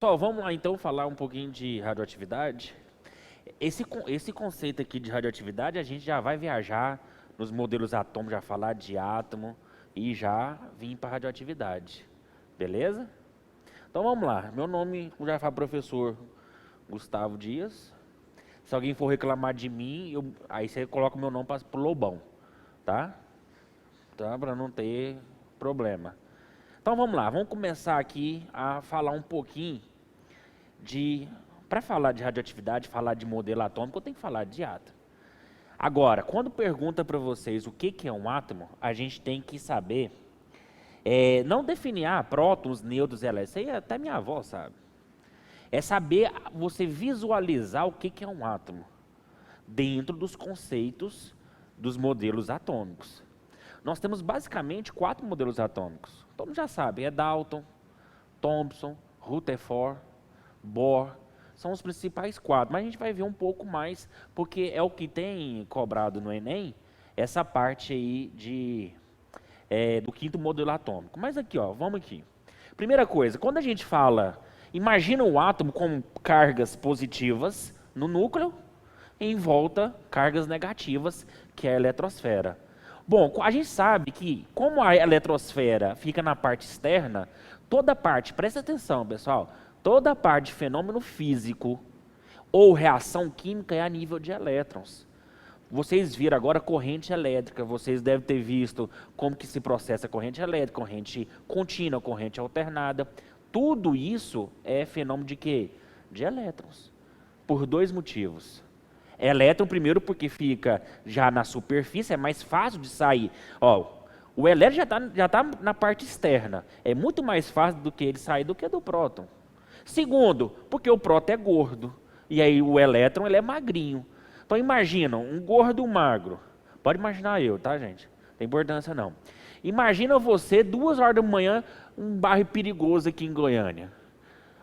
Pessoal, vamos lá então falar um pouquinho de radioatividade. Esse conceito aqui de radioatividade, a gente já vai viajar nos modelos atômicos, já falar de átomo e já vir para radioatividade. Beleza? Então vamos lá. Meu nome, como já fala, professor Gustavo Dias. Se alguém for reclamar de mim, aí você coloca o meu nome para o Lobão, tá? Tá? Para não ter problema. Então vamos lá, vamos começar aqui a falar um pouquinho para falar de radioatividade, falar de modelo atômico, eu tenho que falar de átomo. Agora, quando pergunta para vocês o que é um átomo, a gente tem que saber, não definir prótons, nêutrons, elétrons, isso aí até minha avó sabe. É saber, você visualizar o que é um átomo, dentro dos conceitos dos modelos atômicos. Nós temos basicamente 4 modelos atômicos. Todo mundo já sabe, é Dalton, Thomson, Rutherford, Bohr, são os principais 4, mas a gente vai ver um pouco mais, porque é o que tem cobrado no Enem, essa parte aí do 5º modelo atômico. Mas aqui, ó, vamos aqui. Primeira coisa, quando a gente fala, imagina o átomo com cargas positivas no núcleo, em volta cargas negativas, que é a eletrosfera. Bom, a gente sabe que, como a eletrosfera fica na parte externa, toda parte, presta atenção pessoal, toda parte de fenômeno físico ou reação química é a nível de elétrons. Vocês viram agora corrente elétrica, vocês devem ter visto como que se processa corrente elétrica, corrente contínua, corrente alternada. Tudo isso é fenômeno de quê? De elétrons. Por 2 motivos. Elétron, primeiro, porque fica já na superfície, é mais fácil de sair. Ó, o elétron já tá na parte externa. É muito mais fácil do que ele sair do que do próton. Segundo, porque o próton é gordo. E aí o elétron ele é magrinho. Então imagina, um gordo e um magro. Pode imaginar eu, tá, gente? Não tem importância não. Imagina você, 2 horas da manhã, um bairro perigoso aqui em Goiânia.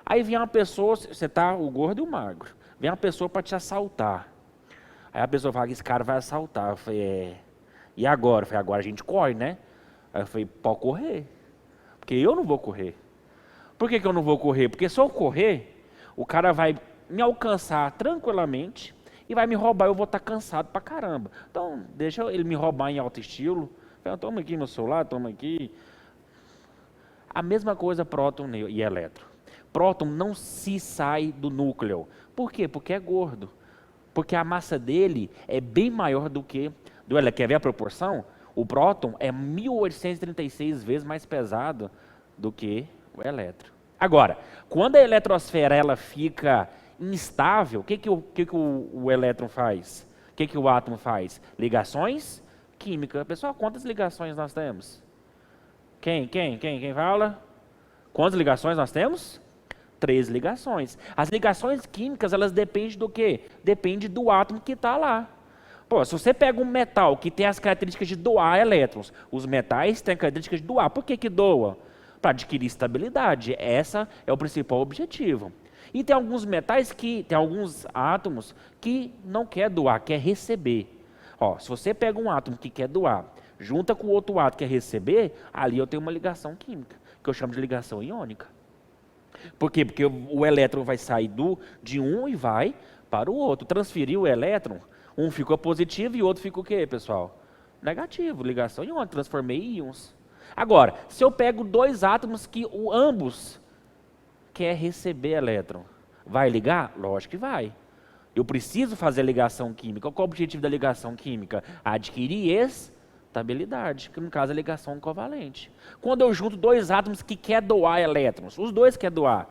Aí vem uma pessoa, você tá o gordo e o magro. Vem uma pessoa para te assaltar. Aí a pessoa fala que esse cara vai assaltar. Eu falei, e agora? Eu falei, agora a gente corre, né? Aí eu falei, pode correr. Porque eu não vou correr. Por que eu não vou correr? Porque se eu correr, o cara vai me alcançar tranquilamente e vai me roubar, eu vou estar cansado pra caramba. Então, deixa ele me roubar em alto estilo. Toma aqui meu celular, toma aqui. A mesma coisa próton e elétron. Próton não se sai do núcleo. Por quê? Porque é gordo. Porque a massa dele é bem maior do que do elétron. Quer ver a proporção? O próton é 1836 vezes mais pesado do que o elétron. Agora, quando a eletrosfera ela fica instável, o que o elétron faz? O que o átomo faz? Ligações químicas. Pessoal, quantas ligações nós temos? Quem fala? Quantas ligações nós temos? 3 ligações. As ligações químicas, elas dependem do quê? Depende do átomo que está lá. Pô, se você pega um metal que tem as características de doar elétrons, os metais têm características de doar. Por que doa? Para adquirir estabilidade. Essa é o principal objetivo. E tem alguns metais tem alguns átomos que não quer doar, quer receber. Ó, se você pega um átomo que quer doar, junta com o outro átomo que quer receber, ali eu tenho uma ligação química, que eu chamo de ligação iônica. Por quê? Porque o elétron vai sair de um e vai para o outro. Transferir o elétron, um ficou positivo e o outro fica o quê, pessoal? Negativo, ligação iônica, transformei em íons. Agora, se eu pego 2 átomos que ambos quer receber elétron, vai ligar? Lógico que vai. Eu preciso fazer ligação química. Qual é o objetivo da ligação química? Adquirir estabilidade, que no caso é ligação covalente. Quando eu junto 2 átomos que quer doar elétrons, os 2 quer doar,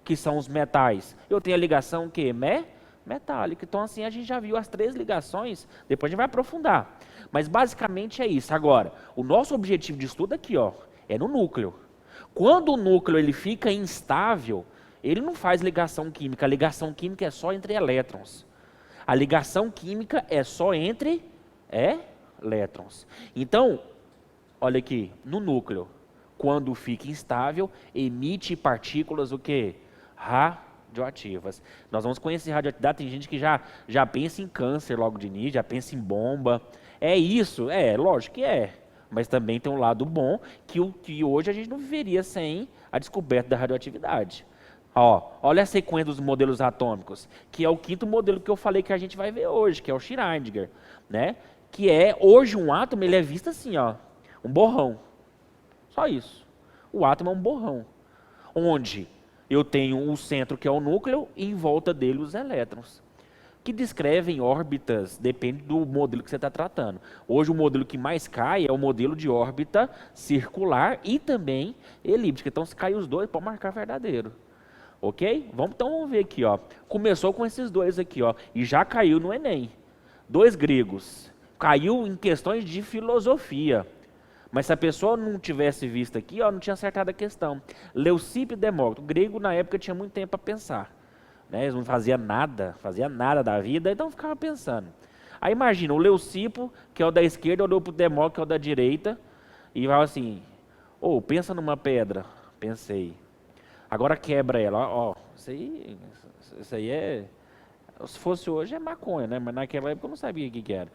que são os metais, eu tenho a ligação que metálica. Então assim a gente já viu as 3 ligações, depois a gente vai aprofundar. Mas basicamente é isso. Agora, o nosso objetivo de estudo aqui, ó, é no núcleo. Quando o núcleo ele fica instável, ele não faz ligação química. A ligação química é só entre elétrons. A ligação química é só entre elétrons. Então, olha aqui, no núcleo, quando fica instável, emite partículas o quê? Radioativas. Nós vamos conhecer radioatividade, tem gente que já pensa em câncer logo de início, já pensa em bomba. É isso? Lógico que é. Mas também tem um lado bom, que hoje a gente não viveria sem a descoberta da radioatividade. Ó, olha a sequência dos modelos atômicos, que é o quinto modelo que eu falei que a gente vai ver hoje, que é o Schrödinger, né? Que é, hoje um átomo, ele é visto assim, ó, um borrão. Só isso. O átomo é um borrão, onde eu tenho o centro, que é o núcleo, e em volta dele os elétrons, que descrevem órbitas, depende do modelo que você está tratando. Hoje o modelo que mais cai é o modelo de órbita circular e também elíptica. Então se cair os dois, pode marcar verdadeiro. Ok? Então vamos ver aqui, ó. Começou com esses dois aqui, ó, e já caiu no Enem. Dois gregos. Caiu em questões de filosofia. Mas se a pessoa não tivesse visto aqui, ó, não tinha acertado a questão. Leucipo e Demócrito. O grego na época tinha muito tempo para pensar. Né? Eles não faziam nada da vida, então ficava pensando. Aí imagina, o Leucipo, que é o da esquerda, olhou para o Demócrito, que é o da direita, e falava assim, pensa numa pedra. Pensei. Agora quebra ela, ó, isso aí é, se fosse hoje é maconha, né? Mas naquela época eu não sabia o que era.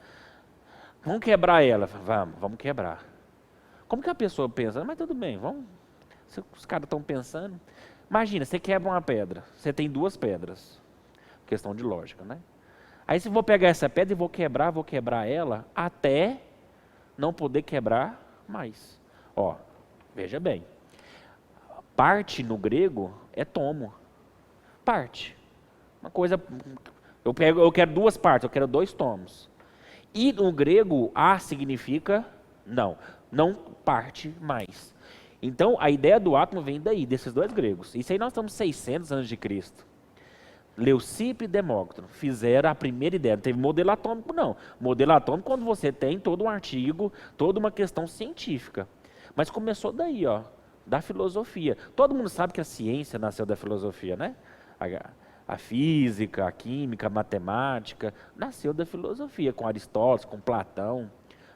Vamos quebrar ela, vamos quebrar. Como que a pessoa pensa? Mas tudo bem, vamos, se os caras estão pensando. Imagina, você quebra uma pedra, você tem duas pedras, questão de lógica, né? Aí se eu vou pegar essa pedra e vou quebrar ela até não poder quebrar mais. Ó, veja bem. Parte no grego é tomo. Parte. Uma coisa. Eu quero duas partes, eu quero dois tomos. E no grego, a significa não parte mais. Então a ideia do átomo vem daí, desses dois gregos. Isso aí nós estamos 600 anos de Cristo. Leucipo e Demócrito fizeram a primeira ideia. Não teve modelo atômico, não. Modelo atômico quando você tem todo um artigo, toda uma questão científica. Mas começou daí, ó, da filosofia. Todo mundo sabe que a ciência nasceu da filosofia, né? A física, a química, a matemática, nasceu da filosofia, com Aristóteles, com Platão,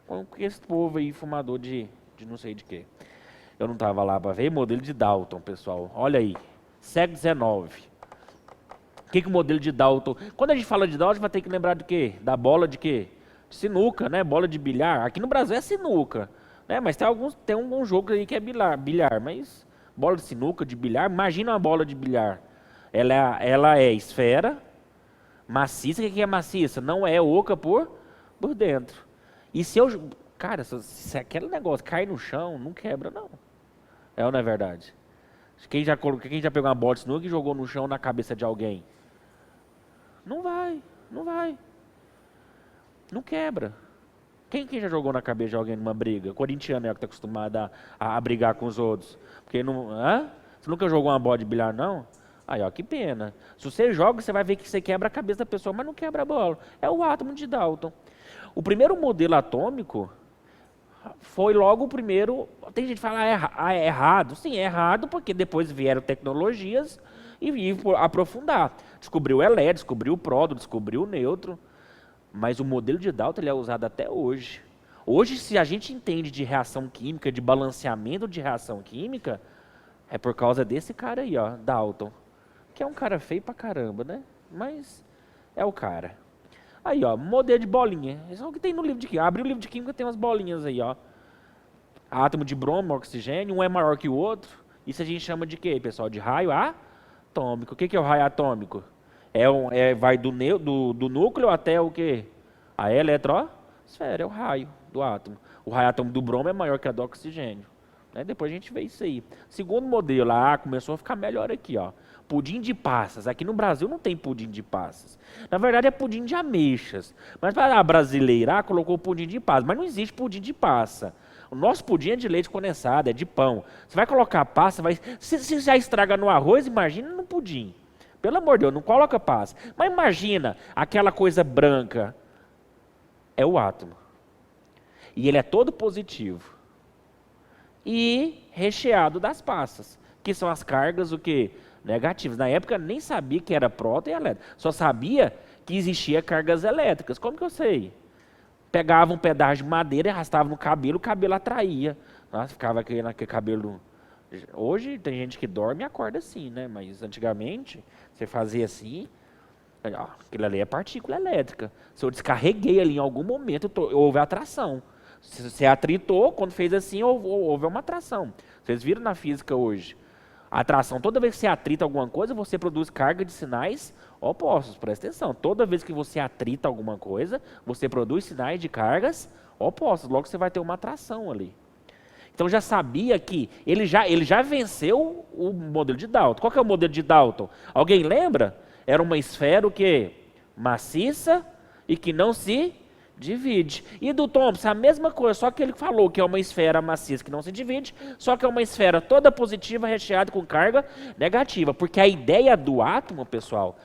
com esse povo aí, fumador de não sei de quê. Eu não estava lá para ver, modelo de Dalton, pessoal. Olha aí, século XIX. O que o modelo de Dalton... Quando a gente fala de Dalton, a gente vai ter que lembrar de quê? Da bola de quê? De sinuca, né? Bola de bilhar. Aqui no Brasil é sinuca, né? Mas tem um jogo aí que é bilhar, mas bola de sinuca, de bilhar, imagina uma bola de bilhar. Ela é esfera, maciça. O que é maciça? Não é oca por dentro. E se eu... Cara, se aquele negócio cair no chão, não quebra, não. É ou não é verdade? Quem já pegou uma bola de sinuca e jogou no chão na cabeça de alguém? Não vai. Não quebra. Quem já jogou na cabeça de alguém numa briga? Corintiano é o que está acostumado a brigar com os outros. Porque não... Você nunca jogou uma bola de bilhar, não? Aí, ó, que pena. Se você joga, você vai ver que você quebra a cabeça da pessoa, mas não quebra a bola. É o átomo de Dalton. O primeiro modelo atômico foi logo o primeiro... Tem gente que fala, é errado. Sim, é errado, porque depois vieram tecnologias e aprofundar. Descobriu o elétron, descobriu o próton, descobriu o nêutron. Mas o modelo de Dalton ele é usado até hoje. Hoje, se a gente entende de reação química, de balanceamento de reação química, é por causa desse cara aí, ó, Dalton. Que é um cara feio pra caramba, né? Mas é o cara. Aí, ó, modelo de bolinha. Isso é o que tem no livro de química. Abre o livro de química, tem umas bolinhas aí, ó. Átomo de bromo, oxigênio, um é maior que o outro. Isso a gente chama de quê, pessoal? De raio atômico. O que é o raio atômico? Vai do núcleo até o quê? A eletrosfera, é o raio do átomo. O raio atômico do bromo é maior que a do oxigênio. Né? Depois a gente vê isso aí. Segundo modelo, começou a ficar melhor aqui, ó. Pudim de passas. Aqui no Brasil não tem pudim de passas. Na verdade é pudim de ameixas. Mas a brasileira colocou pudim de passas. Mas não existe pudim de passa. O nosso pudim é de leite condensado, é de pão. Você vai colocar passa, se já estraga no arroz, imagina no pudim. Pelo amor de Deus, não coloca passa. Mas imagina aquela coisa branca. É o átomo. E ele é todo positivo. E recheado das passas. Que são as cargas, o quê? Negativas. Na época nem sabia que era próton e elétron. Só sabia que existia cargas elétricas. Como que eu sei? Pegava um pedaço de madeira e arrastava no cabelo, o cabelo atraía. Nossa, ficava aquele cabelo... Hoje tem gente que dorme e acorda assim, né? Mas antigamente, você fazia assim... Aquilo ali é partícula elétrica. Se eu descarreguei ali em algum momento, houve atração. Se você atritou, quando fez assim, houve uma atração. Vocês viram na física hoje. Atração, toda vez que você atrita alguma coisa, você produz carga de sinais opostos. Presta atenção, toda vez que você atrita alguma coisa, você produz sinais de cargas opostos. Logo você vai ter uma atração ali. Então já sabia que ele já venceu o modelo de Dalton. Qual que é o modelo de Dalton? Alguém lembra? Era uma esfera o quê? Maciça e que não se divide. E do Thomson, a mesma coisa, só que ele falou que é uma esfera maciça que não se divide, só que é uma esfera toda positiva recheada com carga negativa. Porque a ideia do átomo, pessoal,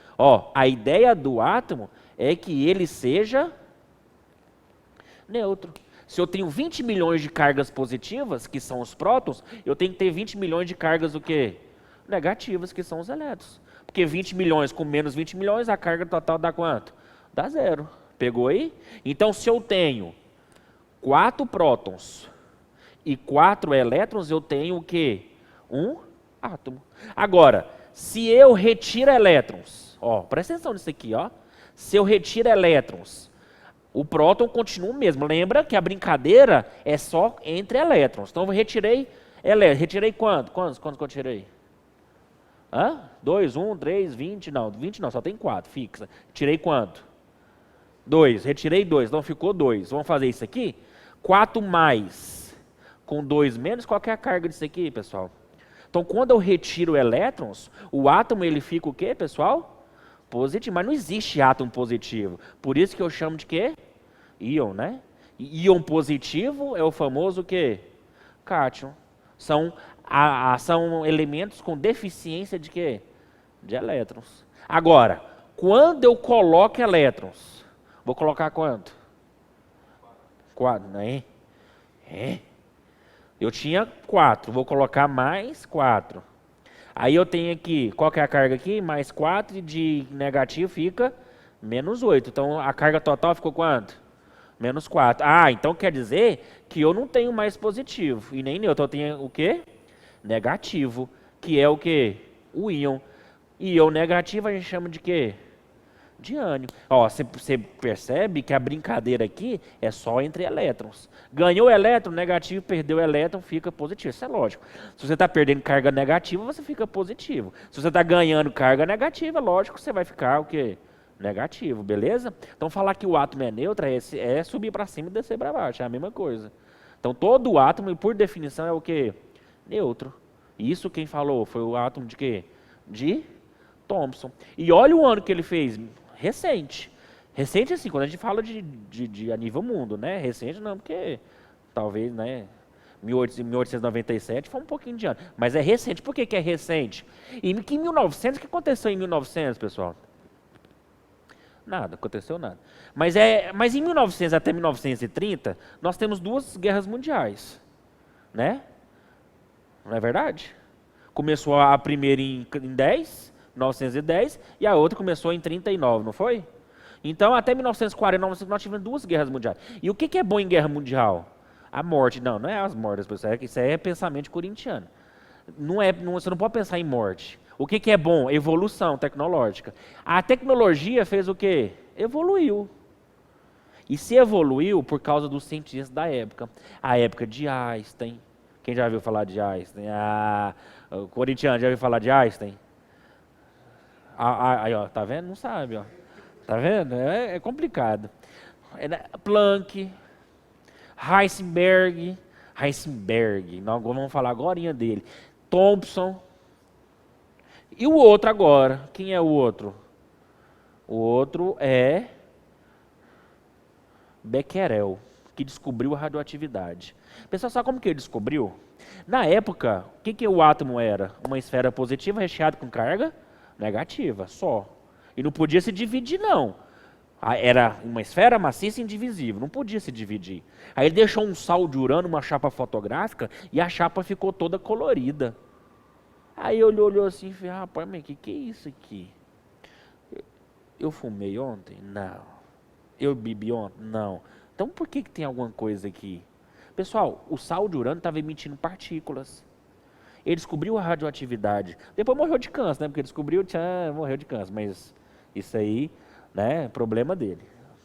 a ideia do átomo é que ele seja neutro. Se eu tenho 20 milhões de cargas positivas, que são os prótons, eu tenho que ter 20 milhões de cargas o quê? Negativas, que são os elétrons. Porque 20 milhões com menos 20 milhões, a carga total dá quanto? Dá zero. Pegou aí? Então, se eu tenho 4 prótons e 4 elétrons, eu tenho o quê? Um átomo. Agora, se eu retiro elétrons, presta atenção nisso aqui, se eu retiro elétrons, o próton continua o mesmo. Lembra que a brincadeira é só entre elétrons. Então, eu retirei elétrons. Retirei quanto? Quantos que eu tirei? 2, 1, 3, 20, não. 20 não, só tem 4, fixa. Tirei quanto? 2, retirei 2, então ficou 2. Vamos fazer isso aqui? 4 mais com 2 menos, qual que é a carga disso aqui, pessoal? Então, quando eu retiro elétrons, o átomo ele fica o quê, pessoal? Positivo, mas não existe átomo positivo. Por isso que eu chamo de quê? Íon, né? Íon positivo é o famoso o quê? Cátion. São elementos com deficiência de quê? De elétrons. Agora, quando eu coloco elétrons, vou colocar quanto? 4, né? Eu tinha 4, vou colocar mais 4. Aí eu tenho aqui, qual que é a carga aqui? Mais 4 e de negativo fica menos 8. Então a carga total ficou quanto? Menos 4. Então quer dizer que eu não tenho mais positivo e nem neutro. Eu tenho o quê? Negativo, que é o quê? O íon. Íon negativo a gente chama de quê? De ânion. Você percebe que a brincadeira aqui é só entre elétrons. Ganhou elétron, negativo, perdeu elétron, fica positivo. Isso é lógico. Se você está perdendo carga negativa, você fica positivo. Se você está ganhando carga negativa, lógico, você vai ficar o quê? Negativo, beleza? Então falar que o átomo é neutro é subir para cima e descer para baixo, é a mesma coisa. Então todo átomo, por definição, é o quê? Neutro. Isso quem falou foi o átomo de quê? De Thomson. E olha o ano que ele fez. Recente. Recente assim, quando a gente fala de a nível mundo, né? Recente não, porque talvez, né? 1897 foi um pouquinho de ano. Mas é recente. Por que é recente? E em 1900, o que aconteceu em 1900, pessoal? Nada, aconteceu nada. Mas em 1900 até 1930, nós temos 2 guerras mundiais. Né? Não é verdade? Começou a primeira em 1910, e a outra começou em 39, não foi? Então, até 1940, nós tivemos 2 guerras mundiais. E o que é bom em guerra mundial? A morte. Não é as mortes, pessoal. Isso é pensamento corintiano. Você não pode pensar em morte. O que é bom? Evolução tecnológica. A tecnologia fez o quê? Evoluiu. E se evoluiu por causa dos cientistas da época. A época de Einstein. Quem já ouviu falar de Einstein? O corintiano já ouviu falar de Einstein? Aí, tá vendo? Não sabe, Tá vendo? É complicado. Planck, Heisenberg, nós vamos falar agora dele. Thomson. E o outro agora? Quem é o outro? O outro é Becquerel, que descobriu a radioatividade. Pessoal, sabe como que ele descobriu? Na época, o que o átomo era? Uma esfera positiva recheada com carga negativa, só. E não podia se dividir, não. Era uma esfera maciça e indivisível, não podia se dividir. Aí ele deixou um sal de urânio, uma chapa fotográfica, e a chapa ficou toda colorida. Aí ele olhou assim e falou, rapaz, mas que é isso aqui? Eu fumei ontem? Não. Eu bebi ontem? Não. Então por que tem alguma coisa aqui? Pessoal, o sal de urânio estava emitindo partículas. Ele descobriu a radioatividade. Depois morreu de câncer, né? Porque descobriu, morreu de câncer. Mas isso aí, né, problema dele.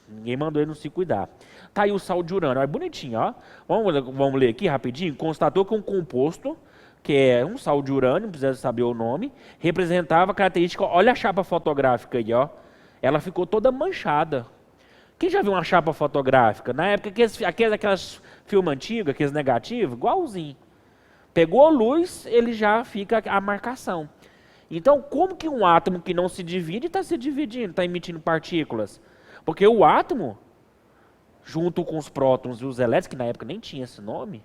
Ninguém mandou ele não se cuidar. Tá aí o sal de urânio. É bonitinho, ó. Vamos ler aqui rapidinho. Constatou que um composto que é um sal de urânio, não precisa saber o nome, representava a característica, olha a chapa fotográfica aí, ó. Ela ficou toda manchada. Quem já viu uma chapa fotográfica? Na época, aquelas filmes antigos, aqueles negativos, igualzinho. Pegou a luz, ele já fica a marcação. Então, como que um átomo que não se divide está se dividindo, está emitindo partículas? Porque o átomo, junto com os prótons e os elétrons, que na época nem tinha esse nome,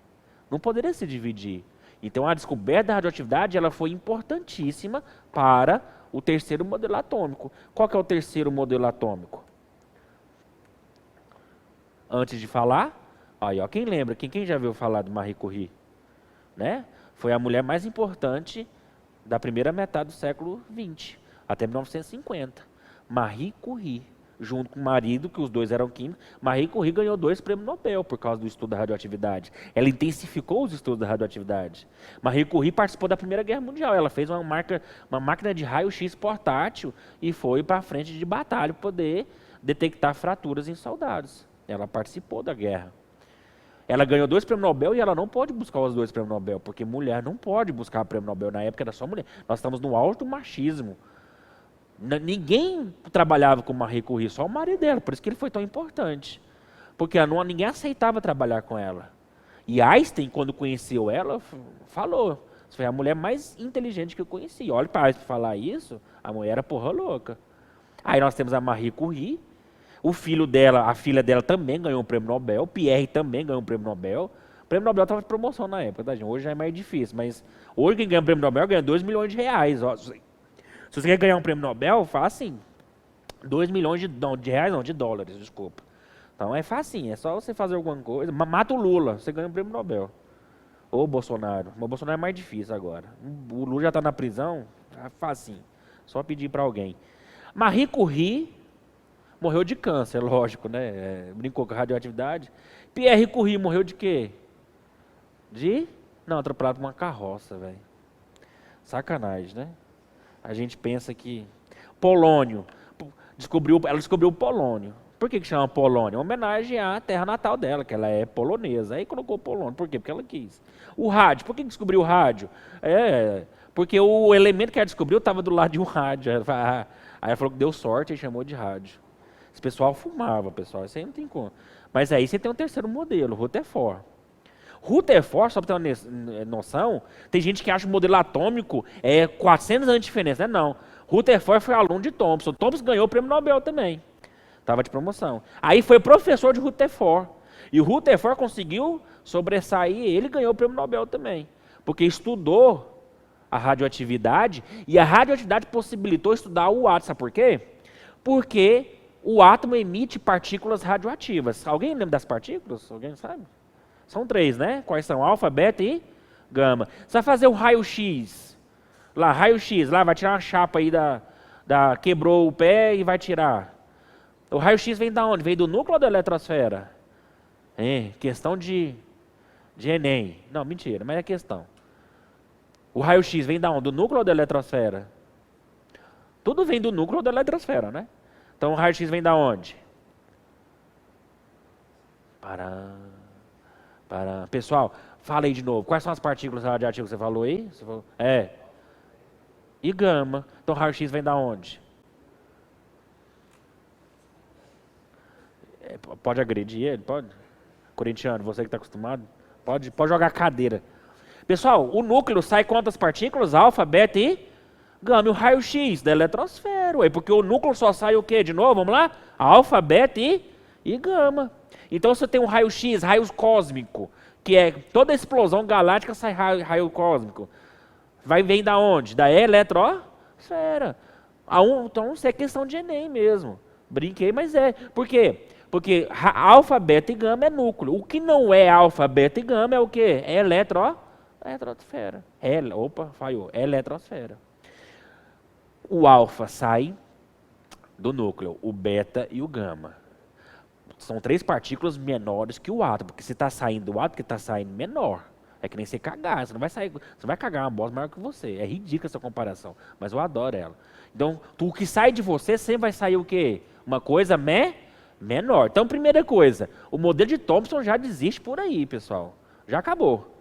não poderia se dividir. Então, a descoberta da radioatividade ela foi importantíssima para o terceiro modelo atômico. Qual que é o terceiro modelo atômico? Antes de falar, aí, ó, quem lembra? Quem já viu falar de Marie Curie? Né? Foi a mulher mais importante da primeira metade do século XX, até 1950. Marie Curie, junto com o marido, que os dois eram químicos. Marie Curie ganhou 2 prêmios Nobel por causa do estudo da radioatividade. Ela intensificou os estudos da radioatividade. Marie Curie participou da Primeira Guerra Mundial. Ela fez uma máquina de raio-x portátil e foi para a frente de batalha para poder detectar fraturas em soldados. Ela participou da guerra. Ela ganhou 2 prêmios Nobel e ela não pode buscar os 2 prêmios Nobel, porque mulher não pode buscar prêmio Nobel. Na época era só mulher. Nós estamos no alto machismo. Ninguém trabalhava com Marie Curie, só o marido dela. Por isso que ele foi tão importante. Porque ninguém aceitava trabalhar com ela. E Einstein, quando conheceu ela, falou: "Você foi a mulher mais inteligente que eu conheci." Olha para Einstein falar isso, a mulher era porra louca. Aí nós temos a Marie Curie. O filho dela, a filha dela também ganhou um prêmio Nobel. Pierre também ganhou um prêmio Nobel. O prêmio Nobel estava de promoção na época, tá, gente? Hoje já é mais difícil, mas hoje quem ganha um prêmio Nobel ganha 2 milhões de reais. Ó. Se você quer ganhar um prêmio Nobel, facinho. 2 milhões de reais, não, de dólares, desculpa. Então é facinho, é só você fazer alguma coisa. Mata o Lula, você ganha um prêmio Nobel. Ou o Bolsonaro. O Bolsonaro é mais difícil agora. O Lula já está na prisão, é facinho. Só pedir para alguém. Marie Curie morreu de câncer, lógico, né? Brincou com a radioatividade. Pierre Curie morreu de quê? Não, atropelado por uma carroça, velho. Sacanagem, né? A gente pensa que... Polônio. Ela descobriu o polônio. Por que chama polônio? Uma homenagem à terra natal dela, que ela é polonesa. Aí colocou polônio. Por quê? Porque ela quis. O rádio. Por que descobriu o rádio? Porque o elemento que ela descobriu estava do lado de um rádio. Aí ela falou que deu sorte e chamou de rádio. Esse pessoal fumava, pessoal. Isso aí não tem como. Mas aí você tem um terceiro modelo, Rutherford. Rutherford, só para ter uma noção, tem gente que acha o modelo atômico 400 anos de diferença. Não. Rutherford foi aluno de Thomson. Thomson ganhou o prêmio Nobel também. Estava de promoção. Aí foi professor de Rutherford. E o Rutherford conseguiu sobressair, ele ganhou o prêmio Nobel também. Porque estudou a radioatividade, e a radioatividade possibilitou estudar o átomo. Sabe por quê? Porque o átomo emite partículas radioativas. Alguém lembra das partículas? Alguém sabe? São 3, né? Quais são? Alfa, beta e gama. Você vai fazer o raio-x. Lá, raio-x, lá vai tirar uma chapa aí quebrou o pé e vai tirar. O raio-x vem da onde? Vem do núcleo da eletrosfera. Questão de Enem. Não, mentira, mas é questão. O raio-x vem da onde? Do núcleo da eletrosfera. Tudo vem do núcleo da eletrosfera, né? Então o raio-x vem da onde? Pessoal, fala aí de novo. Quais são as partículas radioativas que você falou aí? E gama. Então o raio-x vem da onde? Pode agredir ele? Pode? Corintiano, você que está acostumado? Pode jogar cadeira. Pessoal, o núcleo sai quantas partículas? Alfa, beta e gama. E o raio-x da eletrosfera. Porque o núcleo só sai o quê? De novo, vamos lá? Alfa, beta e gama. Então você tem um raio-x, raio cósmico, que é toda explosão galáctica sai raio cósmico. Vem da onde? Da eletrosfera. Então isso é questão de Enem mesmo. Brinquei, mas é. Por quê? Porque alfa, beta e gama é núcleo. O que não é alfa, beta e gama é o quê? É eletrosfera. Falhou. É eletrosfera. O alfa sai do núcleo, o beta e o gama. São 3 partículas menores que o átomo, porque se está saindo do átomo, que está saindo menor. É que nem você cagar, você vai cagar uma bosta maior que você. É ridícula essa comparação, mas eu adoro ela. Então, o que sai de você sempre vai sair o quê? Uma coisa menor. Então, primeira coisa, o modelo de Thomson já desiste por aí, pessoal. Já acabou.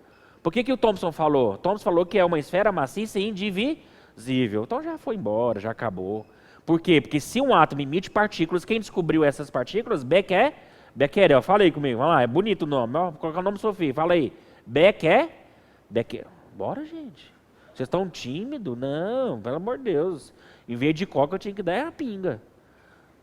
Por que o Thomson falou? Thomson falou que é uma esfera maciça e indivisível. Então já foi embora, já acabou. Por quê? Porque se um átomo emite partículas, quem descobriu essas partículas? Becquerel. Fala aí comigo, vamos lá, é bonito o nome. Vou colocar o nome Sofia, fala aí. Becquerel. Bora, gente. Vocês estão tímidos? Não, pelo amor de Deus. Em vez de coca, eu tinha que dar a pinga.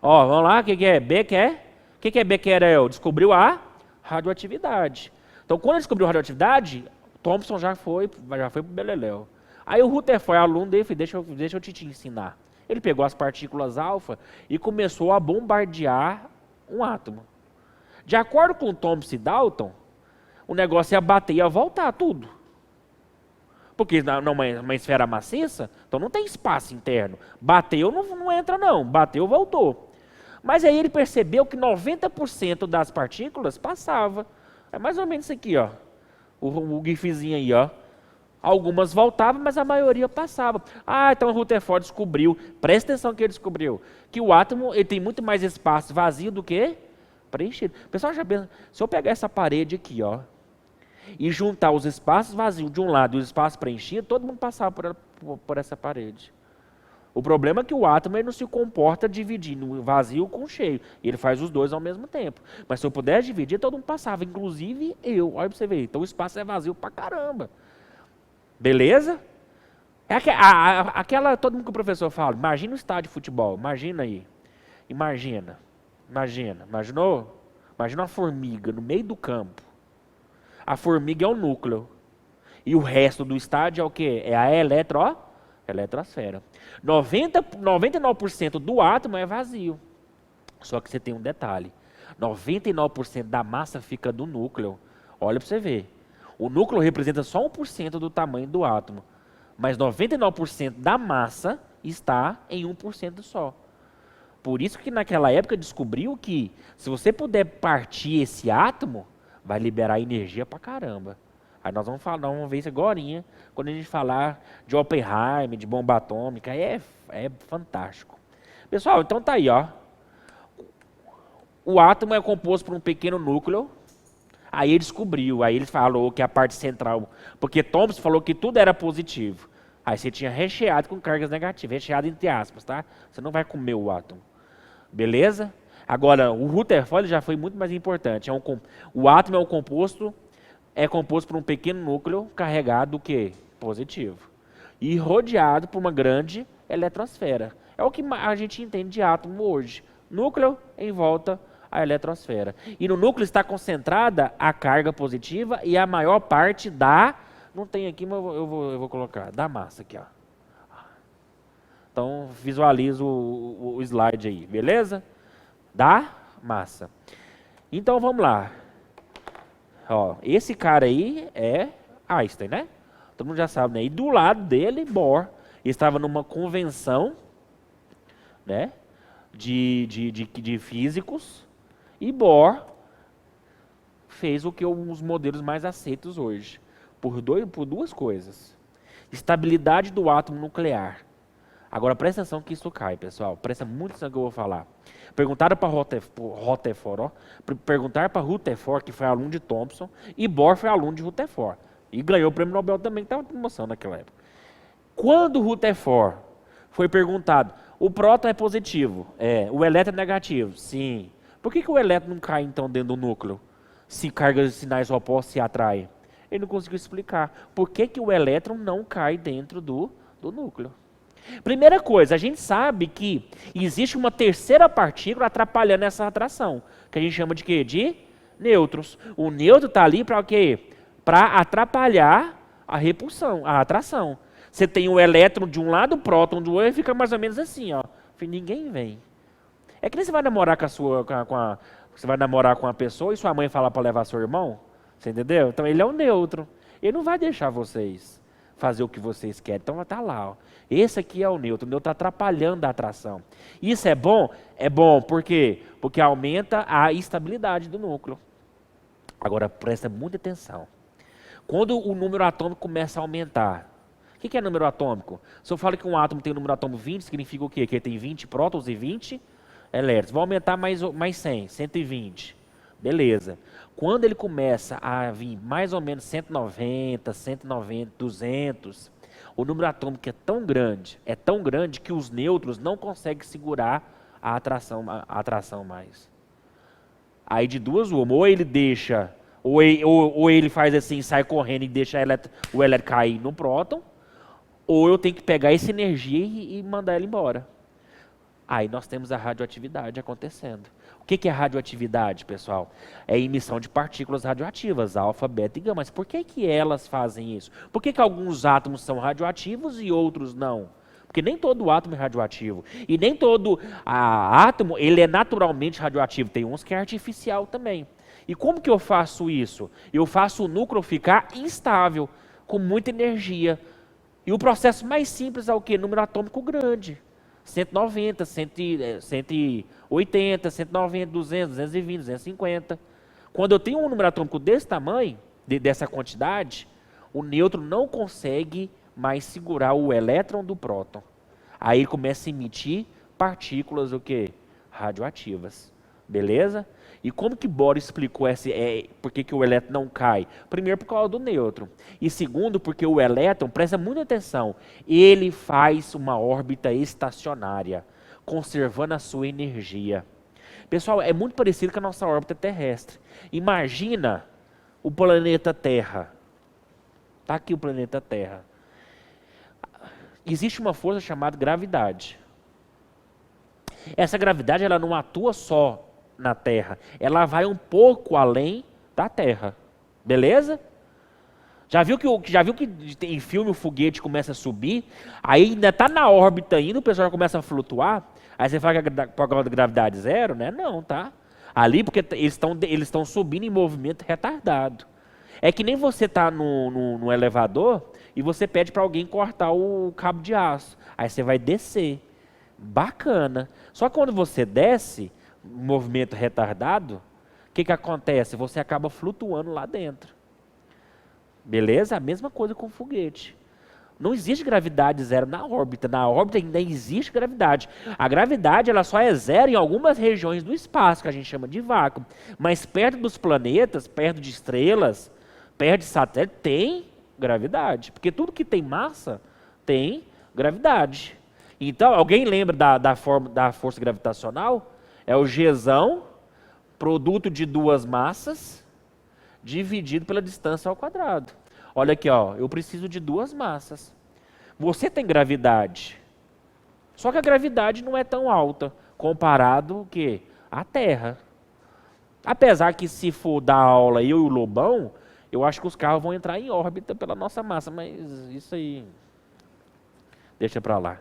Ó, vamos lá, o que é? O que é Becquerel? Descobriu a radioatividade. Então, quando ele descobriu a radioatividade, Thomson já foi pro beleléu. Aí o Rutherford, aluno dele, falou, deixa eu te ensinar. Ele pegou as partículas alfa e começou a bombardear um átomo. De acordo com Thomson e Dalton, o negócio ia bater e ia voltar tudo. Porque numa esfera maciça, então não tem espaço interno. Bateu, não entra não. Bateu, voltou. Mas aí ele percebeu que 90% das partículas passava. É mais ou menos isso aqui, ó. O gifzinho aí, ó. Algumas voltavam, mas a maioria passava. Ah, então o Rutherford descobriu, presta atenção que ele descobriu, que o átomo ele tem muito mais espaço vazio do que preenchido. O pessoal já pensa, se eu pegar essa parede aqui, ó, e juntar os espaços vazios de um lado e os espaços preenchidos, todo mundo passava por essa parede. O problema é que o átomo ele não se comporta dividindo vazio com cheio. Ele faz os dois ao mesmo tempo. Mas se eu pudesse dividir, todo mundo passava, inclusive eu. Olha pra você ver. Então o espaço é vazio pra caramba. Beleza? É aquela, todo mundo que o professor fala, imagina o estádio de futebol, imagina aí. Imaginou? Imagina uma formiga no meio do campo. A formiga é o núcleo. E o resto do estádio é o quê? É a eletrosfera. 99% do átomo é vazio. Só que você tem um detalhe. 99% da massa fica do núcleo. Olha para você ver. O núcleo representa só 1% do tamanho do átomo. Mas 99% da massa está em 1% só. Por isso que naquela época descobriu que se você puder partir esse átomo, vai liberar energia pra caramba. Aí nós vamos ver isso agorinha, quando a gente falar de Oppenheimer, de bomba atômica, é fantástico. Pessoal, então tá aí, ó. O átomo é composto por um pequeno núcleo. Aí ele descobriu, aí ele falou que a parte central, porque Thomson falou que tudo era positivo. Aí você tinha recheado com cargas negativas, recheado entre aspas, tá? Você não vai comer o átomo. Beleza? Agora, o Rutherford já foi muito mais importante. O átomo é composto por um pequeno núcleo carregado do quê? Positivo. E rodeado por uma grande eletrosfera. É o que a gente entende de átomo hoje. Núcleo em volta à eletrosfera. E no núcleo está concentrada a carga positiva e a maior parte da... Não tem aqui, mas eu vou colocar. Da massa aqui, ó. Então, visualiza o slide aí, beleza? Da massa. Então, vamos lá. Ó, esse cara aí é Einstein, né? Todo mundo já sabe, né? E do lado dele, Bohr. Estava numa convenção, né? De físicos. E Bohr fez o que os modelos mais aceitos hoje. Por duas coisas. Estabilidade do átomo nuclear. Agora, presta atenção que isso cai, pessoal. Presta muito atenção no que eu vou falar. Perguntaram para Rutherford, que foi aluno de Thomson, e Bohr foi aluno de Rutherford. E ganhou o prêmio Nobel também, que estava em promoção naquela época. Quando Rutherford foi perguntado, o próton é positivo, o elétron é negativo, sim. Por que o elétron não cai, então, dentro do núcleo? Se cargas de sinais opostos se atraem? Ele não conseguiu explicar. Por que o elétron não cai dentro do núcleo? Primeira coisa, a gente sabe que existe uma terceira partícula atrapalhando essa atração, que a gente chama de quê? De nêutrons. O nêutron está ali para o quê? Para atrapalhar a repulsão, a atração. Você tem o elétron de um lado, o próton do outro, e fica mais ou menos assim, ó. Ninguém vem. É que nem você vai namorar você vai namorar com uma pessoa e sua mãe fala para levar seu irmão, você entendeu? Então ele é um nêutron. Ele não vai deixar vocês fazer o que vocês querem. Então tá lá, ó. Esse aqui é o nêutron está atrapalhando a atração. Isso é bom? É bom, por quê? Porque aumenta a estabilidade do núcleo. Agora, presta muita atenção. Quando o número atômico começa a aumentar, o que é número atômico? Se eu falo que um átomo tem o número atômico 20, significa o quê? Que ele tem 20 prótons e 20 elétrons. Vai aumentar mais 100, 120. Beleza. Quando ele começa a vir mais ou menos 190, 200, o número atômico é tão grande que os nêutrons não conseguem segurar a atração mais. Aí de duas uma, ou ele deixa, ou ele faz assim, sai correndo e deixa o elétron cair no próton, ou eu tenho que pegar essa energia e mandar ela embora. Aí nós temos a radioatividade acontecendo. O que é radioatividade, pessoal? É a emissão de partículas radioativas, alfa, beta e gama. Mas por que elas fazem isso? Por que alguns átomos são radioativos e outros não? Porque nem todo átomo é radioativo. E nem todo átomo ele é naturalmente radioativo. Tem uns que é artificial também. E como que eu faço isso? Eu faço o núcleo ficar instável, com muita energia. E o processo mais simples é o quê? Número atômico grande. 190, 180, 190, 200, 220, 250. Quando eu tenho um número atômico desse tamanho, dessa quantidade, o nêutron não consegue mais segurar o elétron do próton. Aí ele começa a emitir partículas o quê? Radioativas. Beleza? E como que Bohr explicou por que o elétron não cai? Primeiro, por causa do nêutron. E segundo, porque o elétron, presta muita atenção, ele faz uma órbita estacionária, conservando a sua energia. Pessoal, é muito parecido com a nossa órbita terrestre. Imagina o planeta Terra. Está aqui o planeta Terra. Existe uma força chamada gravidade. Essa gravidade ela não atua só na Terra, ela vai um pouco além da Terra, beleza? Já viu que em filme o foguete começa a subir, aí ainda está na órbita ainda, o pessoal começa a flutuar, aí você fala que é por causa da gravidade zero, né? Não, tá? Ali porque eles estão subindo em movimento retardado. É que nem você tá no elevador e você pede para alguém cortar o cabo de aço, aí você vai descer, bacana. Só que quando você desce movimento retardado, o que acontece? Você acaba flutuando lá dentro. Beleza? A mesma coisa com o foguete. Não existe gravidade zero na órbita. Na órbita ainda existe gravidade. A gravidade ela só é zero em algumas regiões do espaço, que a gente chama de vácuo. Mas perto dos planetas, perto de estrelas, perto de satélites, tem gravidade. Porque tudo que tem massa tem gravidade. Então, alguém lembra da força gravitacional? É o Gzão, produto de duas massas, dividido pela distância ao quadrado. Olha aqui, ó, eu preciso de duas massas. Você tem gravidade. Só que a gravidade não é tão alta comparado o quê? À Terra. Apesar que se for dar aula eu e o Lobão, eu acho que os carros vão entrar em órbita pela nossa massa, mas isso aí deixa pra lá.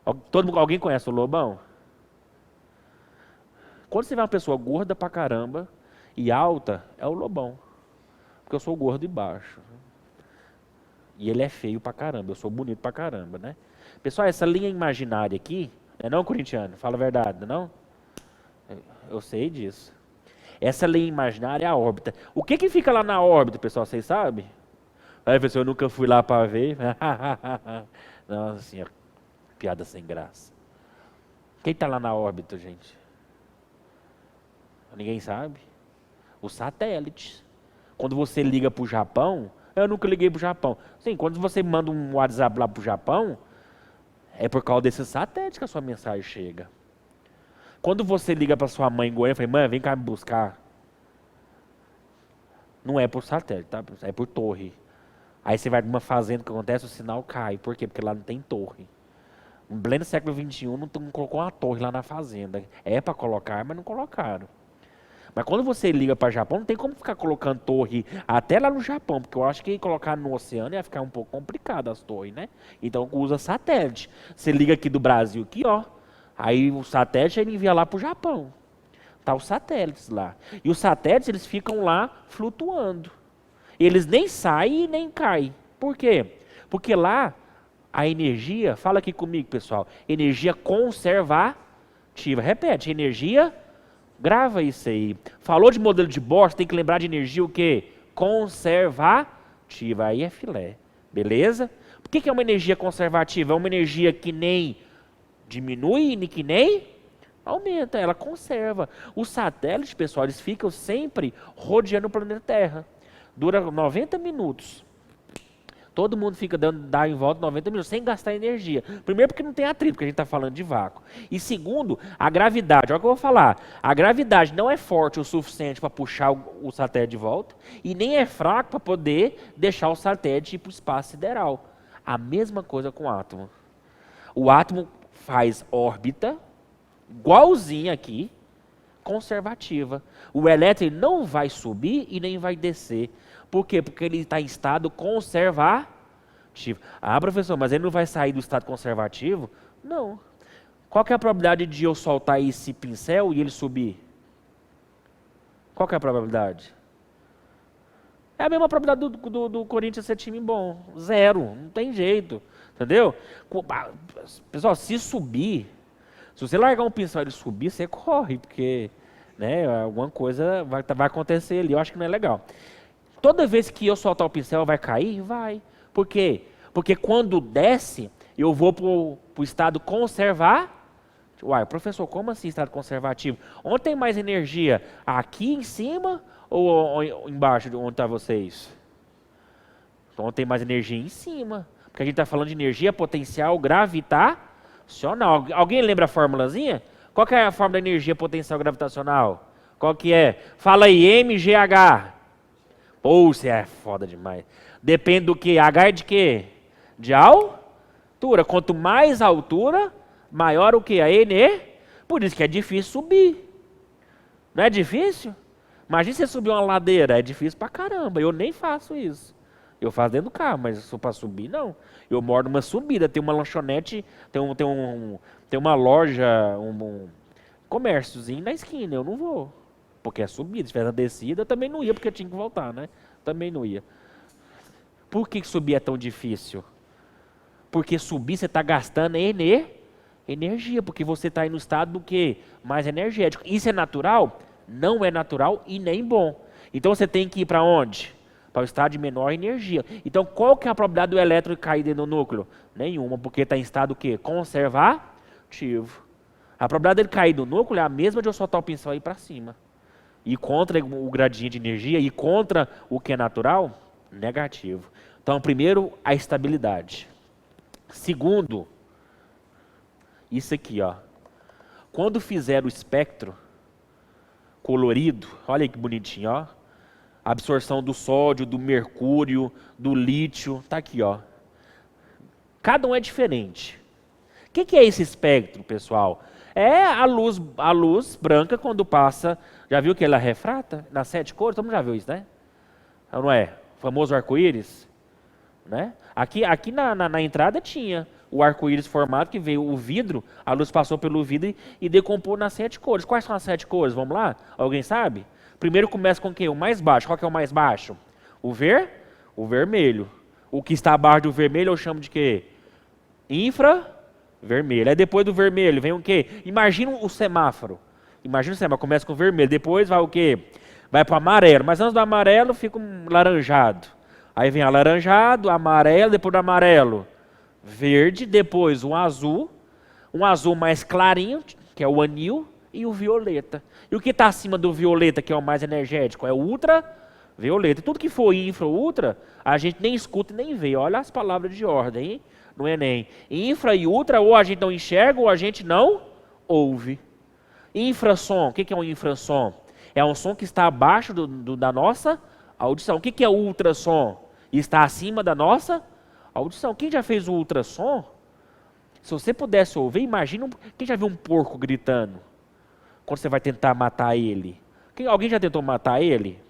Alguém conhece o Lobão? Quando você vê uma pessoa gorda pra caramba e alta, é o Lobão. Porque eu sou gordo e baixo. E ele é feio pra caramba, eu sou bonito pra caramba, né? Pessoal, essa linha imaginária aqui, não, corintiano? Fala a verdade, não? Eu sei disso. Essa linha imaginária é a órbita. O que fica lá na órbita, pessoal, vocês sabem? Aí, pessoal, eu nunca fui lá pra ver. Nossa senhora, piada sem graça. Quem tá lá na órbita, gente? Ninguém sabe. Os satélites. Quando você liga para o Japão, eu nunca liguei para o Japão. Sim, quando você manda um WhatsApp lá para o Japão, é por causa desses satélites que a sua mensagem chega. Quando você liga para sua mãe em Goiânia, fala, mãe, vem cá me buscar. Não é por satélite, tá? É por torre. Aí você vai numa fazenda, que acontece, o sinal cai. Por quê? Porque lá não tem torre. Em pleno século XXI, não colocou uma torre lá na fazenda. É para colocar, mas não colocaram. Mas quando você liga para o Japão, não tem como ficar colocando torre até lá no Japão, porque eu acho que colocar no oceano ia ficar um pouco complicado as torres, né? Então usa satélite. Você liga aqui do Brasil, aqui, ó. Aí o satélite ele envia lá para o Japão. Tá os satélites lá. E os satélites eles ficam lá flutuando. Eles nem saem e nem caem. Por quê? Porque lá a energia, fala aqui comigo, pessoal, energia conservativa. Repete, energia. Grava isso aí. Falou de modelo de Bohr, tem que lembrar de energia o quê? Conservativa. Aí é filé. Beleza? Por que é uma energia conservativa? É uma energia que nem diminui e que nem Aumenta, ela conserva. Os satélites, pessoal, eles ficam sempre rodeando o planeta Terra. Dura 90 minutos. Todo mundo fica dá em volta 90 minutos sem gastar energia. Primeiro porque não tem atrito, porque a gente está falando de vácuo. E segundo, a gravidade. Olha o que eu vou falar. A gravidade não é forte o suficiente para puxar o satélite de volta e nem é fraco para poder deixar o satélite ir para o espaço sideral. A mesma coisa com o átomo. O átomo faz órbita, igualzinha aqui, conservativa. O elétron não vai subir e nem vai descer. Por quê? Porque ele está em estado conservativo. Ah, professor, mas ele não vai sair do estado conservativo? Não. Qual que é a probabilidade de eu soltar esse pincel e ele subir? Qual que é a probabilidade? É a mesma probabilidade do Corinthians ser time bom. 0. Não tem jeito. Entendeu? Pessoal, se subir, se você largar um pincel e ele subir, você corre, porque alguma coisa vai acontecer ali. Eu acho que não é legal. Toda vez que eu soltar o pincel, vai cair? Vai. Por quê? Porque quando desce, eu vou para o estado conservativo. Uai, professor, como assim estado conservativo? Onde tem mais energia? Aqui em cima ou embaixo de onde estão vocês? Então, onde tem mais energia? Em cima. Porque a gente está falando de energia potencial gravitacional. Alguém lembra a formulazinha? Qual que é a fórmula da energia potencial gravitacional? Qual que é? Fala aí, mgh. Pô, você é foda demais. Depende do que? H é de quê? De altura. Quanto mais altura, maior o que? A N. Por isso que é difícil subir. Não é difícil? Imagina você subir uma ladeira. É difícil pra caramba. Eu nem faço isso. Eu faço dentro do carro, mas se for pra subir, não. Eu moro numa subida. Tem uma lanchonete, tem uma loja, um comérciozinho na esquina. Eu não vou. Porque é subida, se tivesse a descida, eu também não ia, porque eu tinha que voltar, né? Também não ia. Por que subir é tão difícil? Porque subir você está gastando energia, porque você está aí no estado do que? Mais energético. Isso é natural? Não é natural e nem bom. Então você tem que ir para onde? Para o estado de menor energia. Então qual que é a probabilidade do elétron cair dentro do núcleo? Nenhuma, porque está em estado o quê? Conservativo. A probabilidade dele cair do núcleo é a mesma de eu soltar o pincel aí para cima. E contra o gradiente de energia, e contra o que é natural, negativo. Então, primeiro, a estabilidade. Segundo, isso aqui, ó. Quando fizer o espectro colorido, olha aí que bonitinho, ó. A absorção do sódio, do mercúrio, do lítio, tá aqui, ó. Cada um é diferente. O que é esse espectro, pessoal? É a luz branca quando passa. Já viu que ela refrata nas 7 cores? Todo mundo já viu isso, né? Não é? O famoso arco-íris. Né? Aqui na entrada tinha o arco-íris formado, que veio o vidro, a luz passou pelo vidro e decompôs nas 7 cores. Quais são as 7 cores? Vamos lá? Alguém sabe? Primeiro começa com o quê? O mais baixo. Qual que é o mais baixo? O vermelho. O que está abaixo do vermelho eu chamo de quê? Infravermelho. Aí depois do vermelho vem o quê? Imagina o semáforo. Imagina o semáforo, começa com o vermelho. Depois vai o quê? Vai para o amarelo. Mas antes do amarelo fica um laranjado. Aí vem alaranjado, amarelo, depois do amarelo, verde, depois um azul mais clarinho, que é o anil, e o violeta. E o que está acima do violeta, que é o mais energético, é o ultravioleta. Tudo que for infra ou ultra, a gente nem escuta e nem vê. Olha as palavras de ordem, hein? No Enem. Infra e ultra, ou a gente não enxerga, ou a gente não ouve. Infrassom, o que é um infrassom? É um som que está abaixo da nossa audição. O que é o ultrassom? Está acima da nossa audição. Quem já fez o ultrassom, se você pudesse ouvir, imagina, quem já viu um porco gritando? Quando você vai tentar matar ele. Alguém já tentou matar ele?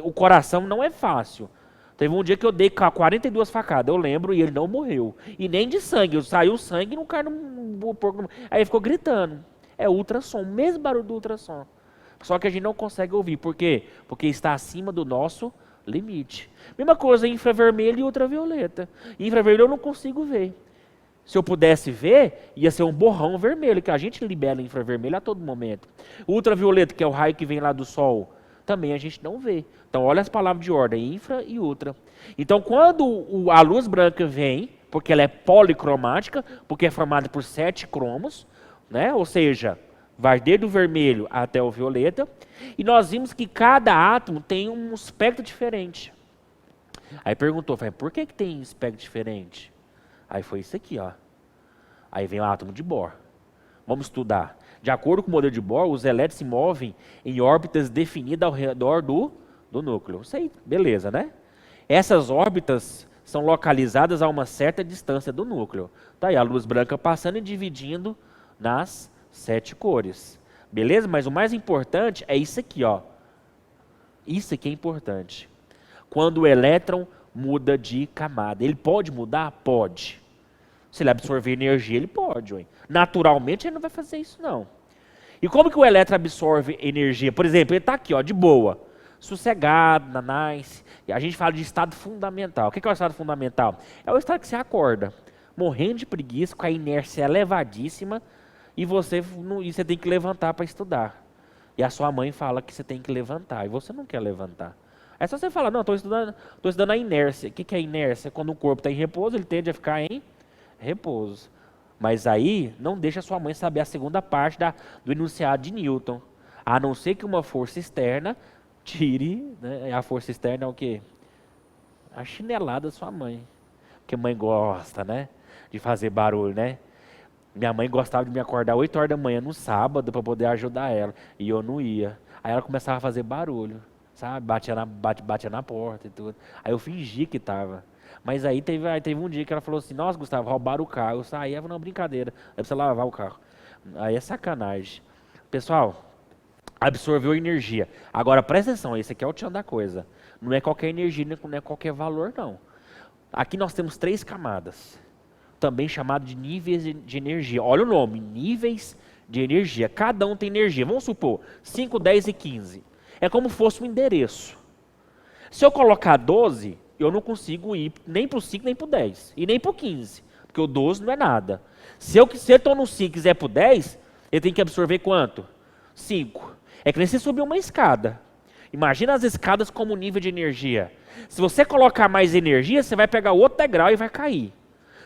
O coração não é fácil. Teve um dia que eu dei 42 facadas, eu lembro, e ele não morreu. E nem de sangue, saiu sangue e não caiu no porco. Aí ele ficou gritando. É ultrassom, o mesmo barulho do ultrassom. Só que a gente não consegue ouvir. Por quê? Porque está acima do nosso limite. Mesma coisa, infravermelho e ultravioleta. Infravermelho eu não consigo ver. Se eu pudesse ver, ia ser um borrão vermelho, que a gente libera infravermelho a todo momento. Ultravioleta, que é o raio que vem lá do sol, também a gente não vê. Então, olha as palavras de ordem, infra e ultra. Então, quando a luz branca vem, porque ela é policromática, porque é formada por 7 cromos, né? Ou seja, vai desde o vermelho até o violeta, e nós vimos que cada átomo tem um espectro diferente. Aí perguntou, por que tem espectro diferente? Aí foi isso aqui, ó. Aí vem o átomo de Bohr. Vamos estudar. De acordo com o modelo de Bohr, os elétrons se movem em órbitas definidas ao redor do núcleo. Isso aí, beleza, né? Essas órbitas são localizadas a uma certa distância do núcleo. Tá aí a luz branca passando e dividindo nas 7 cores. Beleza? Mas o mais importante é isso aqui, ó. Isso aqui é importante. Quando o elétron muda de camada. Ele pode mudar? Pode. Se ele absorver energia, ele pode. Ué. Naturalmente, ele não vai fazer isso, não. E como que o elétron absorve energia? Por exemplo, ele está aqui, ó, de boa. Sossegado, nice. E a gente fala de estado fundamental. O que é o estado fundamental? É o estado que você acorda, morrendo de preguiça, com a inércia elevadíssima, e você tem que levantar para estudar. E a sua mãe fala que você tem que levantar, e você não quer levantar. É só você falar, não, estou estudando a inércia. O que é a inércia? Quando o corpo está em repouso, ele tende a ficar em repouso. Mas aí, não deixa a sua mãe saber a segunda parte do enunciado de Newton. A não ser que uma força externa tire, né? A força externa é o quê? A chinelada da sua mãe. Porque mãe gosta, né? De fazer barulho, né? Minha mãe gostava de me acordar 8 horas da manhã no sábado para poder ajudar ela. E eu não ia. Aí ela começava a fazer barulho, sabe? Batia na porta e tudo. Aí eu fingi que estava. Mas aí teve um dia que ela falou assim, nossa, Gustavo, roubaram o carro. Eu saí, ela falou, não, brincadeira, é pra você lavar o carro. Aí é sacanagem. Pessoal, absorveu energia. Agora, presta atenção, esse aqui é o tchan da coisa. Não é qualquer energia, não é qualquer valor, não. Aqui nós temos 3 camadas, também chamado de níveis de energia. Olha o nome, níveis de energia. Cada um tem energia. Vamos supor, 5, 10 e 15. É como se fosse um endereço. Se eu colocar 12... eu não consigo ir nem para o 5, nem para o 10. E nem para o 15. Porque o 12 não é nada. Se eu estou no 5 e quiser para o 10, ele tem que absorver quanto? 5. É que nem você subir uma escada. Imagina as escadas como nível de energia. Se você colocar mais energia, você vai pegar outro degrau e vai cair.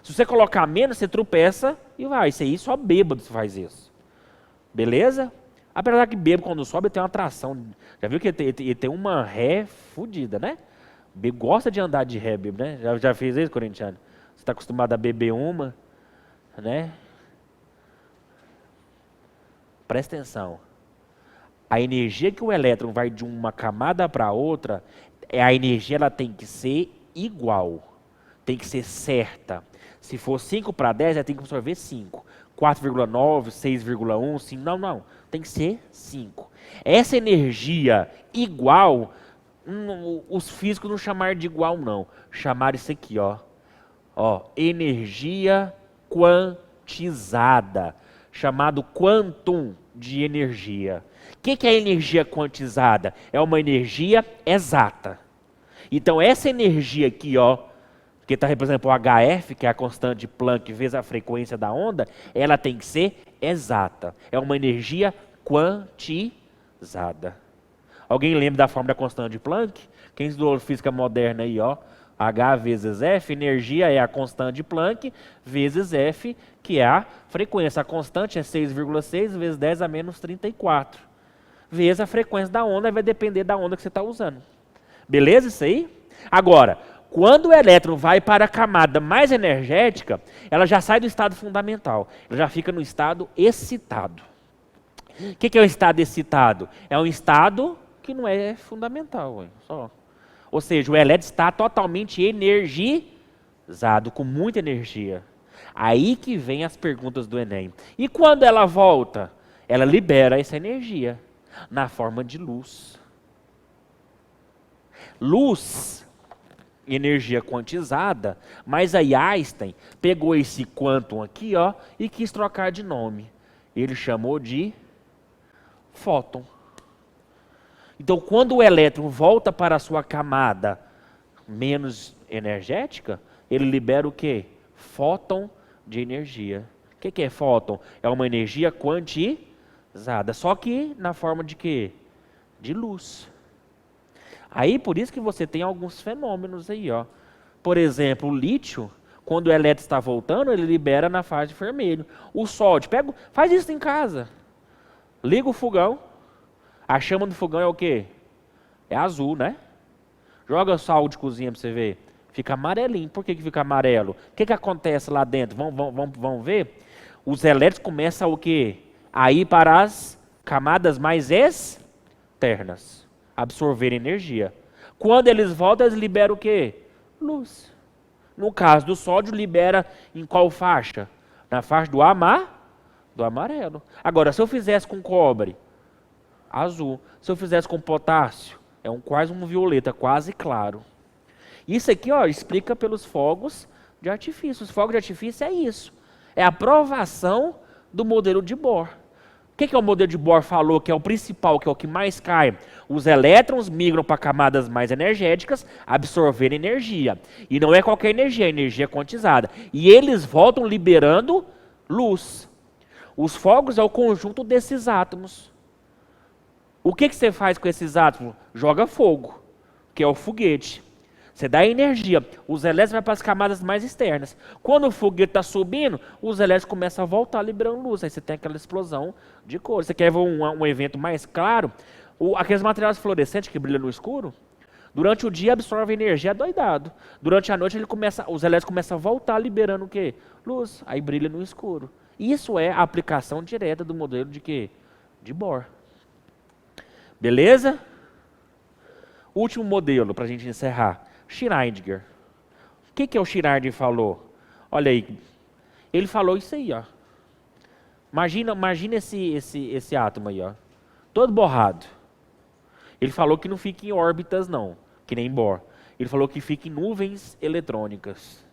Se você colocar menos, você tropeça e vai. Isso aí só bêbado faz isso. Beleza? Apesar que bêbado quando sobe tem uma atração. Já viu que ele tem uma ré fodida, né? Gosta de andar de ré, né? Já fez isso, corintiano? Você está acostumado a beber uma, né? Presta atenção. A energia que o elétron vai de uma camada para outra, a energia ela tem que ser igual. Tem que ser certa. Se for 5 para 10, ela tem que absorver 5. 4,9, 6,1, 5. Não. Tem que ser 5. Essa energia igual... os físicos não chamaram de igual, não. Chamaram isso aqui, ó. Energia quantizada. Chamado quantum de energia. O que é energia quantizada? É uma energia exata. Então, essa energia aqui, ó, que está representando o HF, que é a constante de Planck vezes a frequência da onda, ela tem que ser exata. É uma energia quantizada. Alguém lembra da fórmula da constante de Planck? Quem estudou física moderna aí, ó. H vezes F, energia é a constante de Planck, vezes F, que é a frequência. A constante é 6,6 vezes 10 a menos 34. Vezes a frequência da onda, vai depender da onda que você está usando. Beleza isso aí? Agora, quando o elétron vai para a camada mais energética, ela já sai do estado fundamental. Ela já fica no estado excitado. O que é o estado excitado? É um estado... que não é fundamental, só. Ou seja, o elétron está totalmente energizado, com muita energia. Aí que vem as perguntas do Enem. E quando ela volta? Ela libera essa energia na forma de luz. Luz, energia quantizada, mas aí Einstein pegou esse quantum aqui, ó, e quis trocar de nome. Ele chamou de fóton. Então, quando o elétron volta para a sua camada menos energética, ele libera o quê? Fóton de energia. O que é fóton? É uma energia quantizada, só que na forma de quê? De luz. Aí, por isso que você tem alguns fenômenos aí, ó. Por exemplo, o lítio, quando o elétron está voltando, ele libera na fase de vermelho. O sódio, faz isso em casa. Liga o fogão. A chama do fogão é o quê? É azul, né? Joga sal de cozinha para você ver. Fica amarelinho. Por que fica amarelo? O que acontece lá dentro? Vamos ver? Os elétrons começam o quê? A ir para as camadas mais externas. Absorver energia. Quando eles voltam, eles liberam o quê? Luz. No caso do sódio, libera em qual faixa? Na faixa do amarelo. Agora, se eu fizesse com cobre, azul. Se eu fizesse com potássio, é quase um violeta, quase claro. Isso aqui, ó, explica pelos fogos de artifício. Os fogos de artifício é isso. É a provação do modelo de Bohr. O que o modelo de Bohr falou que é o principal, que é o que mais cai? Os elétrons migram para camadas mais energéticas, absorvendo energia. E não é qualquer energia, é energia quantizada. E eles voltam liberando luz. Os fogos é o conjunto desses átomos. O que você faz com esses átomos? Joga fogo, que é o foguete. Você dá energia, os elétrons vão para as camadas mais externas. Quando o foguete está subindo, os elétrons começam a voltar liberando luz. Aí você tem aquela explosão de cores. Você quer ver um evento mais claro? Aqueles materiais fluorescentes que brilham no escuro, durante o dia absorvem energia doidado. Durante a noite os elétrons começam a voltar liberando o quê? Luz. Aí brilha no escuro. Isso é a aplicação direta do modelo de quê? De Bohr. Beleza? Último modelo para a gente encerrar. Schrödinger. O que o Schrödinger falou? Olha aí. Ele falou isso aí, ó. Imagina esse átomo aí, ó. Todo borrado. Ele falou que não fica em órbitas, não. Que nem Bohr. Ele falou que fica em nuvens eletrônicas.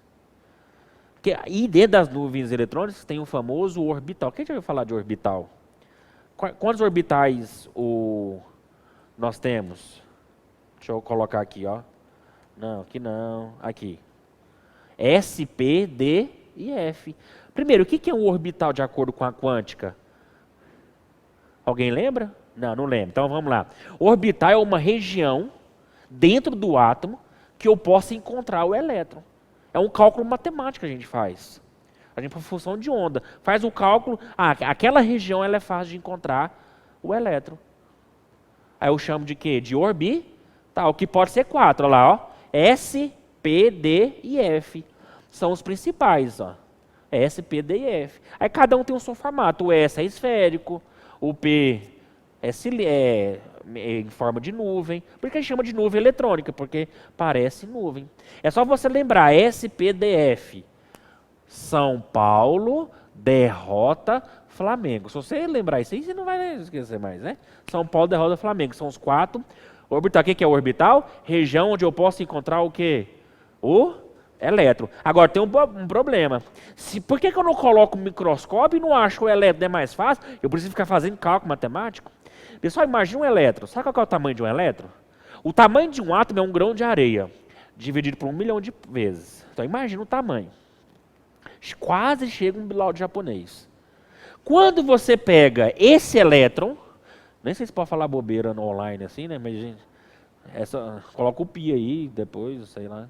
E dentro das nuvens eletrônicas tem o famoso orbital. Quem já ouviu falar de orbital? Quantos orbitais nós temos? Deixa eu colocar aqui, ó. Não, aqui não. Aqui. S, P, D e F. Primeiro, o que é um orbital de acordo com a quântica? Alguém lembra? Não lembro. Então vamos lá. Orbital é uma região dentro do átomo que eu possa encontrar o elétron. É um cálculo matemático que a gente faz. A gente, por função de onda, faz o cálculo. Aquela região ela é fácil de encontrar o elétron. Aí eu chamo de quê? De orbital, que pode ser 4. Olha lá, ó. S, P, D e F. São os principais, ó. S, P, D e F. Aí cada um tem o seu formato. O S é esférico, o P é em forma de nuvem. Por que a gente chama de nuvem eletrônica? Porque parece nuvem. É só você lembrar, S, P, D, F. São Paulo derrota Flamengo. Se você lembrar isso aí, você não vai esquecer mais, né? São Paulo derrota Flamengo. São os 4 orbital. O que é o orbital? Região onde eu posso encontrar o quê? O elétron. Agora, tem um problema. Por que eu não coloco o microscópio e não acho o elétron? É mais fácil? Eu preciso ficar fazendo cálculo matemático? Pessoal, imagina um elétron. Sabe qual é o tamanho de um elétron? O tamanho de um átomo é um grão de areia, dividido por 1 milhão de vezes. Então, imagina o tamanho. Quase chega um bilau de japonês. Quando você pega esse elétron, nem sei se pode falar bobeira no online assim, né? Mas gente, coloca o pi aí depois, sei lá.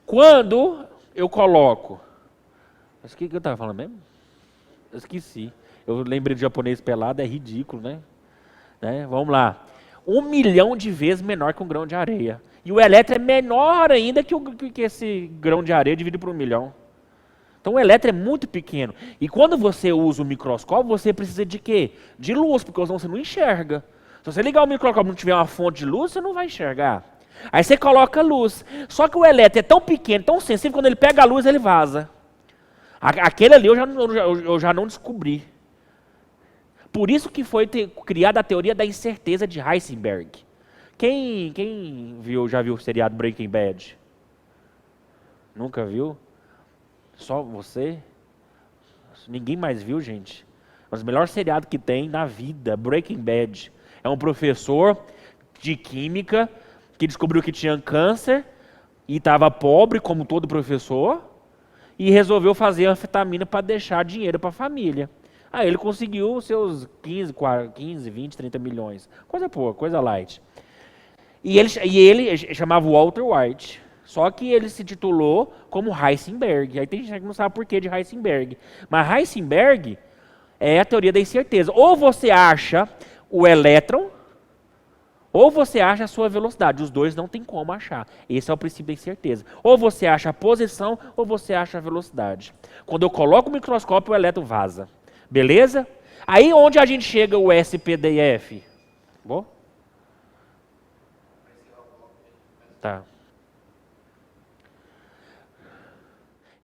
Quando eu coloco... Mas o que eu estava falando mesmo? Eu esqueci. Eu lembrei de japonês pelado, é ridículo, né? Vamos lá. 1 milhão de vezes menor que um grão de areia. E o elétron é menor ainda que esse grão de areia dividido por 1 milhão. Então o elétron é muito pequeno. E quando você usa o microscópio, você precisa de quê? De luz, porque senão você não enxerga. Se você ligar o microscópio e não tiver uma fonte de luz, você não vai enxergar. Aí você coloca luz. Só que o elétron é tão pequeno, tão sensível, quando ele pega a luz, ele vaza. Aquele ali eu já não descobri. Por isso que foi criada a teoria da incerteza de Heisenberg. Quem já viu o seriado Breaking Bad? Nunca viu? Só você? Ninguém mais viu, gente? É um dos melhores seriados que tem na vida, Breaking Bad. É um professor de química que descobriu que tinha câncer e estava pobre, como todo professor, e resolveu fazer anfetamina para deixar dinheiro para a família. Aí ele conseguiu seus 15, 20, 30 milhões. Coisa pouca, coisa light. E ele chamava Walter White. Só que ele se titulou como Heisenberg. Aí tem gente que não sabe por que de Heisenberg. Mas Heisenberg É a teoria da incerteza. Ou você acha o elétron, ou você acha a sua velocidade. Os dois não tem como achar. Esse é o princípio da incerteza. Ou você acha a posição, ou você acha a velocidade. Quando eu coloco o microscópio, o elétron vaza. Beleza? Aí onde a gente chega o S, P, D e F? Bom? Tá.